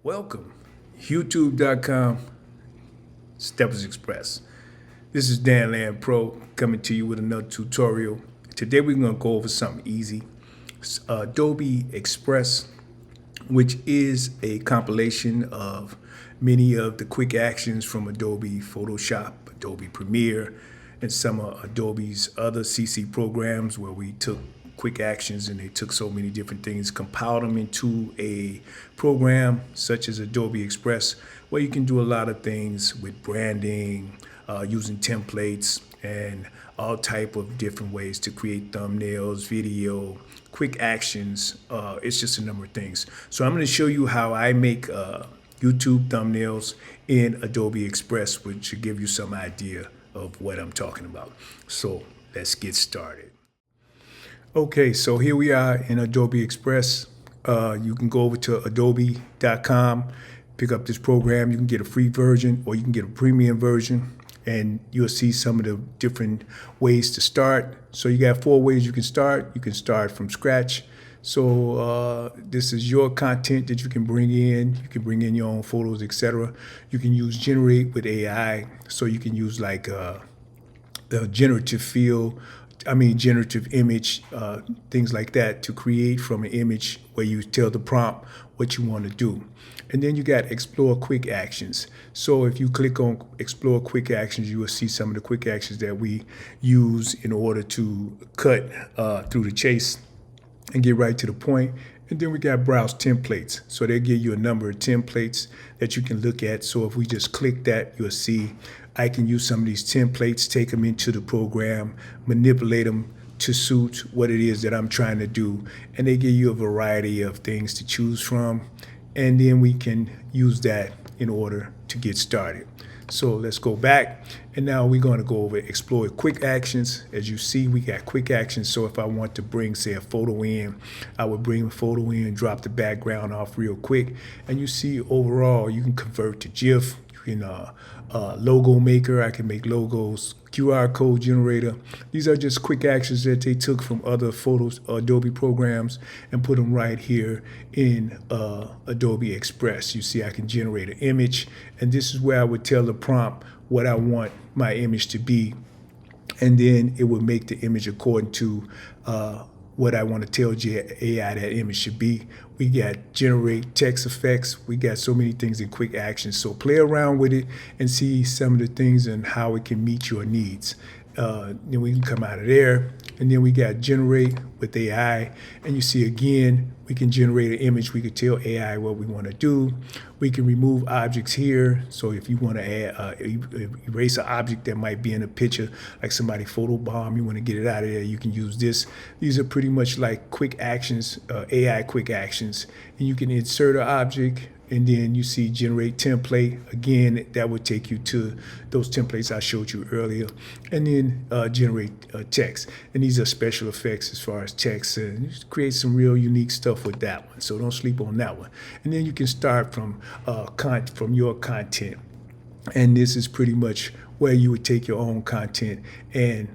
Welcome, YouTube.com, Adobe Express. This is Dan Land Pro coming to you with another tutorial. Today we're going to go over something easy. Adobe Express, which is a compilation of many of the quick actions from Adobe Photoshop, Adobe Premiere, and some of Adobe's other CC programs where we took quick actions and they took so many different things, compiled them into a program such as Adobe Express, where you can do a lot of things with branding, using templates, and all type of different ways to create thumbnails, video, quick actions. It's just a number of things. So I'm going to show you how I make YouTube thumbnails in Adobe Express, which should give you some idea of what I'm talking about. So let's get started. Okay, so here we are in Adobe Express. You can go over to adobe.com, pick up this program. You can get a free version or you can get a premium version, and you'll see some of the different ways to start. So you got 4 ways you can start. You can start from scratch. So this is your content that you can bring in. You can bring in your own photos, etc. You can use generate with AI. So you can use like the generative image, things like that, to create from an image where you tell the prompt what you want to do. And then you got explore quick actions. So if you click on explore quick actions, you will see some of the quick actions that we use in order to cut through the chase and get right to the point. And then we got browse templates. So they give you a number of templates that you can look at. So if we just click that, you'll see I can use some of these templates, take them into the program, manipulate them to suit what it is that I'm trying to do. And they give you a variety of things to choose from. And then we can use that in order to get started. So let's go back, and now we're going to go over explore quick actions. As you see, we got quick actions. So if I want to bring, say, a photo in, I would bring a photo in, drop the background off real quick, and you see overall you can convert to GIF. You can logo maker, I can make logos, QR code generator. These are just quick actions that they took from other photos Adobe programs and put them right here in Adobe Express. You see I can generate an image, and this is where I would tell the prompt what I want my image to be, and then it would make the image according to what I want to tell AI that image should be. We got generate text effects. We got so many things in quick actions. So play around with it and see some of the things and how it can meet your needs. Then we can come out of there. And then we got generate with AI. And you see again, we can generate an image. We could tell AI what we want to do. We can remove objects here. So if you want to add, erase an object that might be in a picture, like somebody photobomb, you want to get it out of there, you can use this. These are pretty much like quick actions, AI quick actions. And you can insert an object, and then you see generate template. Again, that would take you to those templates I showed you earlier. And then generate text. And these are special effects as far as text, and you create some real unique stuff with that one. So don't sleep on that one. And then you can start from your content. And this is pretty much where you would take your own content and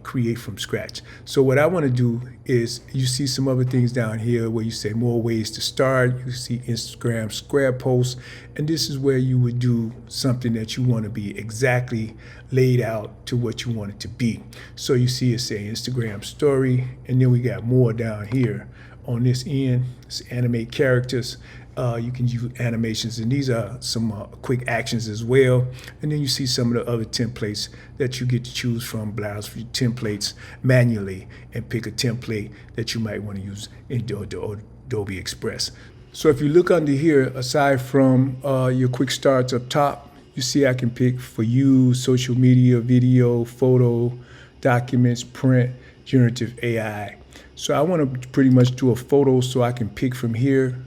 create from scratch. So what I want to do is, you see some other things down here where you say more ways to start. You see Instagram square posts, and this is where you would do something that you want to be exactly laid out to what you want it to be. So you see it say Instagram story, and then we got more down here on this end. It's animate characters. You can use animations, and these are some quick actions as well. And then you see some of the other templates that you get to choose from. Browse for templates manually and pick a template that you might want to use in Adobe Express. So if you look under here, aside from your quick starts up top, you see I can pick for you, social media, video, photo, documents, print, generative AI. So I want to pretty much do a photo, so I can pick from here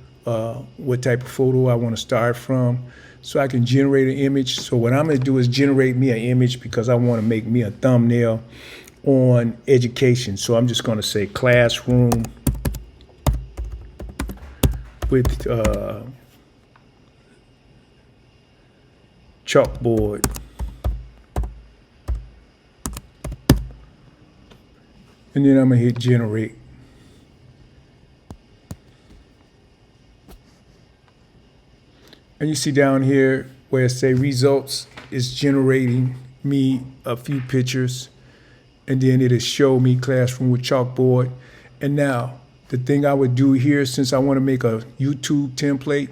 what type of photo I want to start from. So I can generate an image. So what I'm going to do is generate me an image because I want to make me a thumbnail on education. So I'm just going to say classroom with chalkboard. And then I'm going to hit generate. And you see down here where it say results is generating me a few pictures, and then it'll show me classroom with chalkboard. And now the thing I would do here, since I want to make a YouTube template,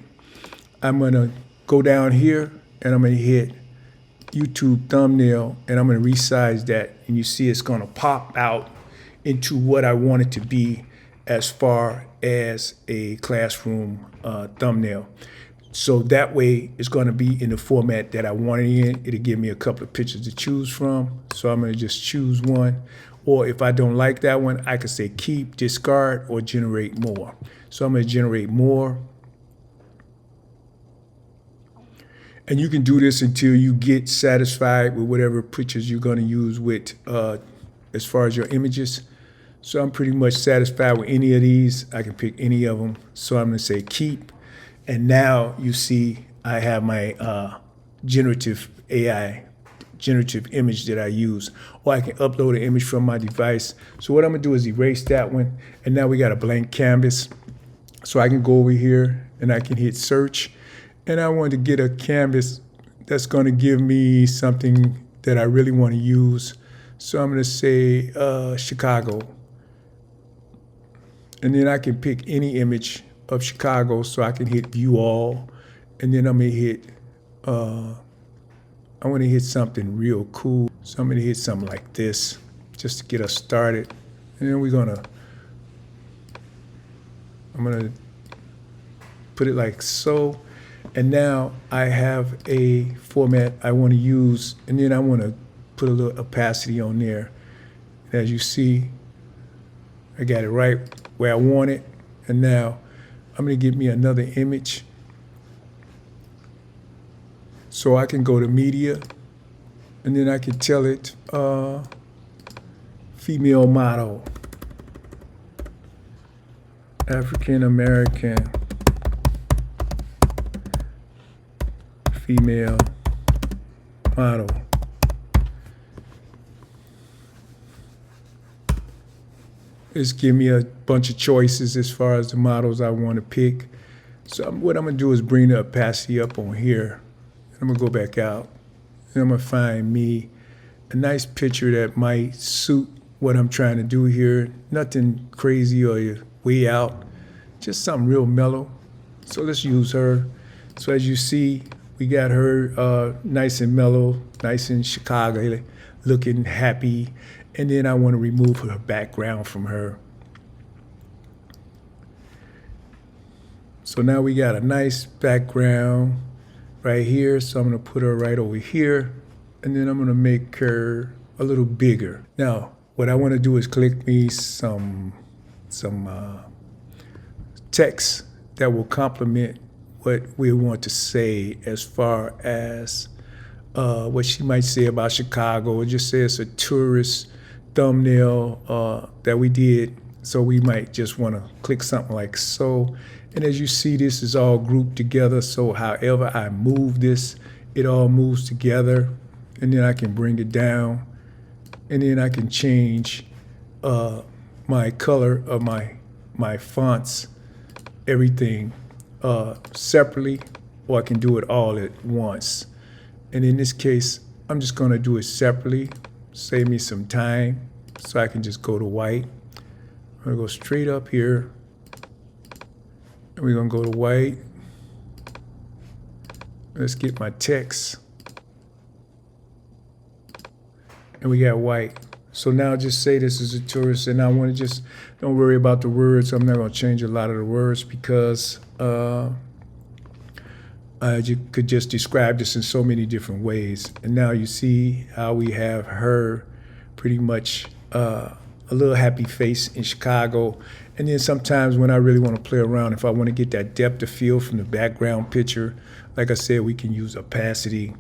I'm gonna go down here and I'm gonna hit YouTube thumbnail, and I'm gonna resize that, and you see it's gonna pop out into what I want it to be as far as a classroom thumbnail. So that way it's gonna be in the format that I want it in. It'll give me a couple of pictures to choose from. So I'm gonna just choose one. Or if I don't like that one, I can say keep, discard, or generate more. So I'm gonna generate more. And you can do this until you get satisfied with whatever pictures you're gonna use with as far as your images. So I'm pretty much satisfied with any of these. I can pick any of them. So I'm gonna say keep. And now you see I have my generative AI, generative image that I use. Or I can upload an image from my device. So what I'm gonna do is erase that one. And now we got a blank canvas. So I can go over here and I can hit search. And I want to get a canvas that's gonna give me something that I really wanna use. So I'm gonna say Chicago. And then I can pick any image of Chicago, so I can hit view all. And then I'm gonna hit, I wanna hit something real cool. So I'm gonna hit something like this, just to get us started. And then I'm gonna put it like so. And now I have a format I wanna use, and then I wanna put a little opacity on there. As you see, I got it right where I want it. And now I'm gonna get me another image. So I can go to media, and then I can tell it female model, African American female model. It's give me a bunch of choices as far as the models I want to pick. So what I'm gonna do is bring the opacity up on here. I'm gonna go back out, and I'm gonna find me a nice picture that might suit what I'm trying to do here. Nothing crazy or way out, just something real mellow. So let's use her. So as you see, we got her nice and mellow, nice and Chicago looking, happy. And then I want to remove her background from her. So now we got a nice background right here. So I'm gonna put her right over here. And then I'm gonna make her a little bigger. Now, what I wanna do is click me some text that will complement what we want to say as far as what she might say about Chicago, or just say it's a tourist thumbnail that we did. So we might just want to click something like so. And as you see, this is all grouped together. So however I move this, it all moves together. And then I can bring it down. And then I can change my color of my fonts, everything separately, or I can do it all at once. And in this case, I'm just gonna do it separately, save me some time, so I can just go to white. I'm gonna go straight up here, and we're gonna go to white. Let's get my text. And we got white. So now just say this is a tourist, and I wanna just, don't worry about the words. I'm not gonna change a lot of the words because you could just describe this in so many different ways. And now you see how we have her pretty much a little happy face in Chicago. And then sometimes when I really want to play around, if I want to get that depth of field from the background picture, like I said, we can use opacity,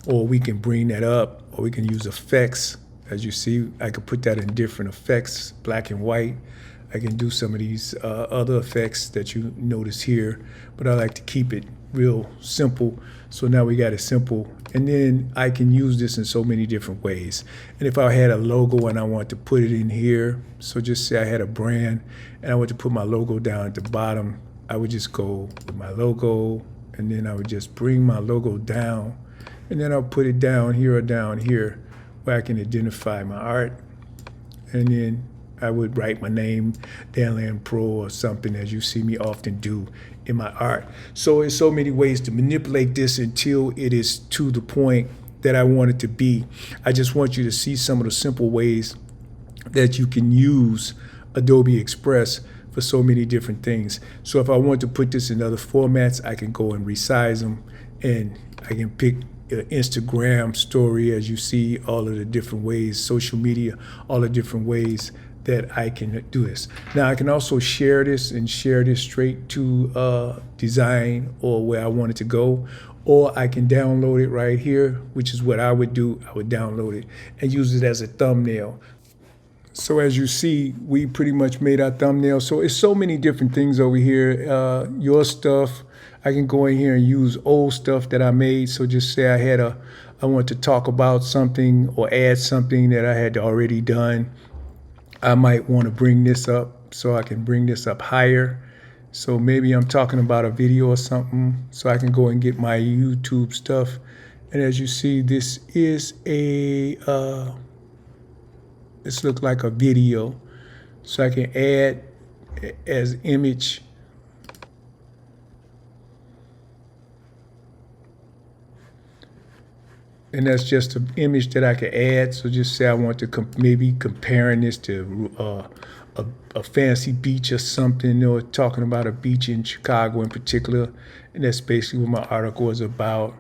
or we can bring that up, or we can use effects. As you see, I could put that in different effects, black and white. I can do some of these other effects that you notice here, but I like to keep it real simple. So now we got it simple. And then I can use this in so many different ways. And if I had a logo and I want to put it in here, so just say I had a brand and I want to put my logo down at the bottom, I would just go with my logo and then I would just bring my logo down, and then I'll put it down here or down here where I can identify my art. And then I would write my name, Danland Pro or something, as you see me often do in my art. So there's so many ways to manipulate this until it is to the point that I want it to be. I just want you to see some of the simple ways that you can use Adobe Express for so many different things. So if I want to put this in other formats, I can go and resize them, and I can pick Instagram story, as you see, all of the different ways, social media, all the different ways that I can do this. Now I can also share this and share this straight to design or where I want it to go, or I can download it right here, which is what I would do. I would download it and use it as a thumbnail. So as you see, we pretty much made our thumbnail. So it's so many different things over here. Your stuff, I can go in here and use old stuff that I made. So just say I want to talk about something or add something that I had already done. I might want to bring this up, so I can bring this up higher. So maybe I'm talking about a video or something, so I can go and get my YouTube stuff. And as you see, this is this looks like a video, so I can add as image. And that's just an image that I can add. So just say I want to maybe comparing this to a fancy beach or something, or talking about a beach in Chicago in particular. And that's basically what my article is about.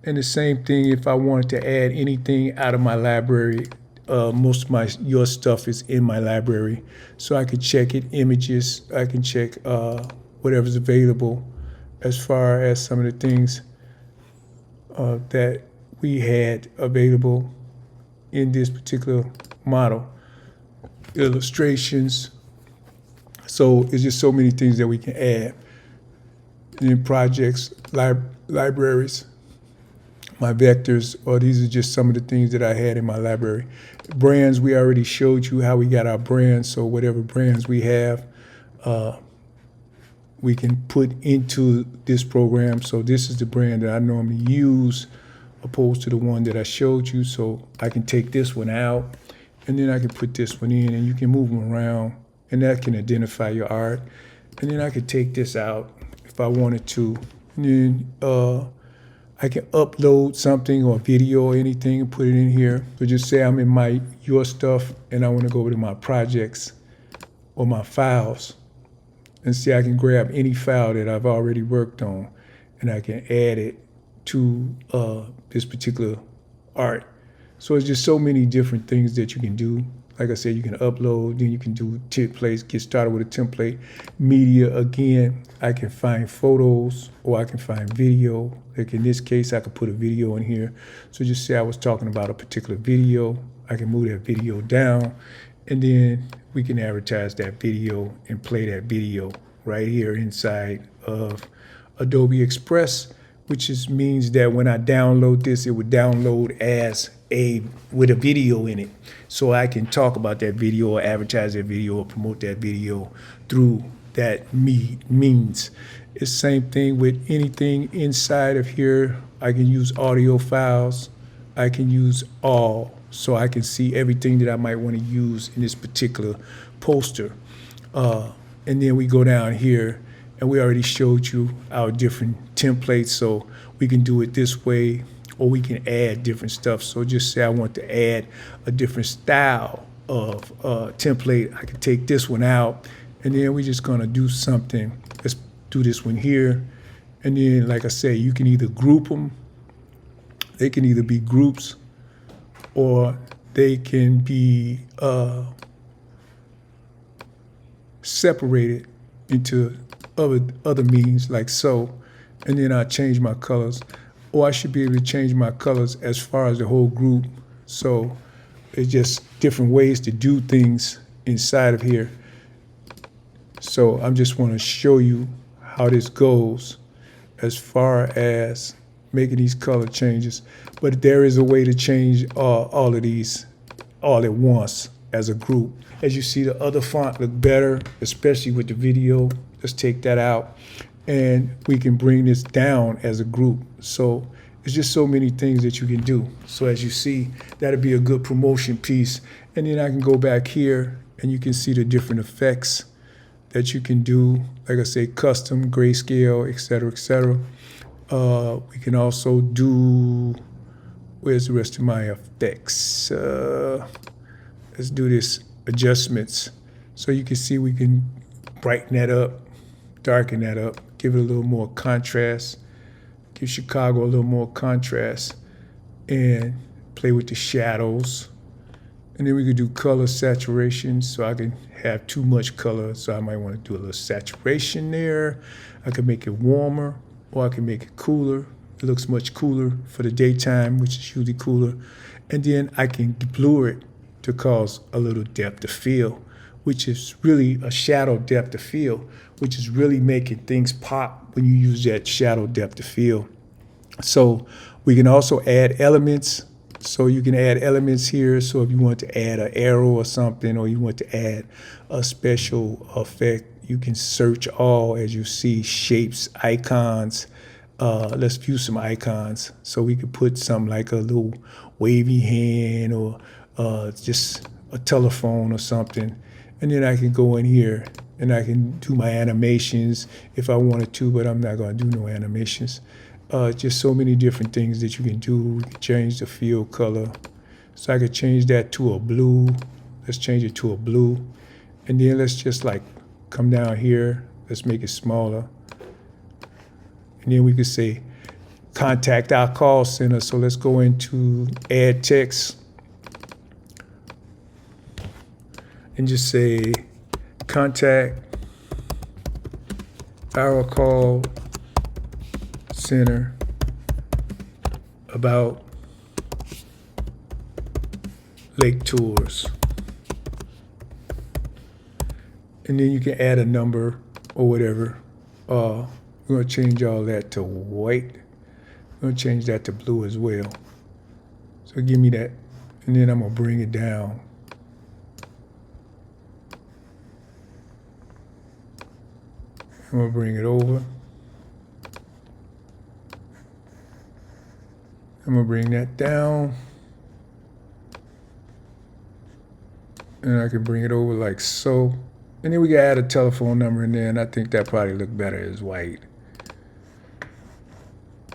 And the same thing if I wanted to add anything out of my library. Most of your stuff is in my library, so I can check it, images, I can check whatever's available as far as some of the things that we had available in this particular model. Illustrations. So it's just so many things that we can add. And then projects, libraries, my vectors, or these are just some of the things that I had in my library. Brands, we already showed you how we got our brands, so whatever brands we have, we can put into this program. So this is the brand that I normally use, opposed to the one that I showed you. So I can take this one out, and then I can put this one in, and you can move them around, and that can identify your art. And then I could take this out if I wanted to. And then I can upload something or video or anything and put it in here. So just say I'm in your stuff and I want to go over to my projects or my files, and see I can grab any file that I've already worked on, and I can add it to this particular art. So it's just so many different things that you can do. Like I said, you can upload, then you can do templates, get started with a template. Media, again, I can find photos or I can find video. Like in this case, I could put a video in here. So just say I was talking about a particular video. I can move that video down, and then we can advertise that video and play that video right here inside of Adobe Express, which means that when I download this, it would download as with a video in it. So I can talk about that video or advertise that video or promote that video through that means. It's the same thing with anything inside of here. I can use audio files. I can use all, so I can see everything that I might want to use in this particular poster. And then we go down here, and we already showed you our different templates, so we can do it this way, or we can add different stuff. So just say I want to add a different style of template. I can take this one out, and then we're just gonna do something. Let's do this one here. And then, like I say, you can either group them. They can either be groups, or they can be separated into other means, like so. And then I change my colors, or I should be able to change my colors as far as the whole group. So it's just different ways to do things inside of here. So I just want to show you how this goes as far as making these color changes. But there is a way to change all of these all at once as a group. As you see, the other font look better, especially with the video. Let's take that out. and we can bring this down as a group. So it's just so many things that you can do. So as you see, that'll be a good promotion piece. And then I can go back here and you can see the different effects that you can do. Like I say, custom, grayscale, et cetera, et cetera. We can also do, where's the rest of my effects? Let's do this, adjustments. So you can see we can brighten that up, darken that up, give it a little more contrast, give Chicago a little more contrast, and play with the shadows. And then we could do color saturation, so I can have too much color, so I might want to do a little saturation there. I can make it warmer, or I can make it cooler. It looks much cooler for the daytime, which is usually cooler. And then I can blur it to cause a little depth of field, which is really a shadow depth of field, which is really making things pop when you use that shadow depth of field. So we can also add elements. So you can add elements here. So if you want to add an arrow or something, or you want to add a special effect, you can search all as you see shapes, icons. Let's view some icons. So we could put something like a little wavy hand, or just a telephone or something. And then I can go in here and I can do my animations if I wanted to, but I'm not going to do no animations. Just so many different things that you can do. We can change the field color. So I could change that to a blue. Let's change it to a blue. And then let's just like come down here. Let's make it smaller. And then we could say, contact our call center. So let's go into add text and just say, contact our call center about lake tours. And then you can add a number or whatever. We're going to change all that to white. I'm going to change that to blue as well. So give me that. And then I'm going to bring it down. I'm going to bring it over. I'm going to bring that down. And I can bring it over like so. And then we can add a telephone number in there, and I think that probably look better as white.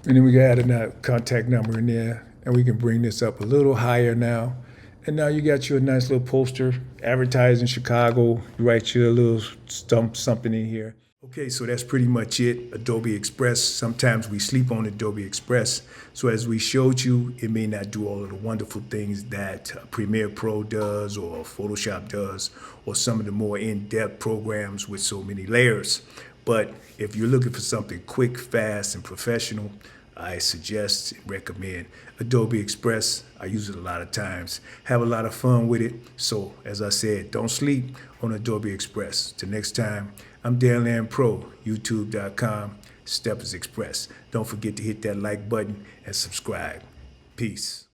And then we can add a contact number in there, and we can bring this up a little higher now. And now you got your nice little poster, advertising Chicago. You write your little something in here. Okay, so that's pretty much it, Adobe Express. Sometimes we sleep on Adobe Express. So as we showed you, it may not do all of the wonderful things that Premiere Pro does or Photoshop does, or some of the more in-depth programs with so many layers. But if you're looking for something quick, fast, and professional, I suggest and recommend Adobe Express. I use it a lot of times, have a lot of fun with it. So as I said, don't sleep on Adobe Express. Till next time, I'm Dan Pro, youtube.com, Steppers Express. Don't forget to hit that like button and subscribe. Peace.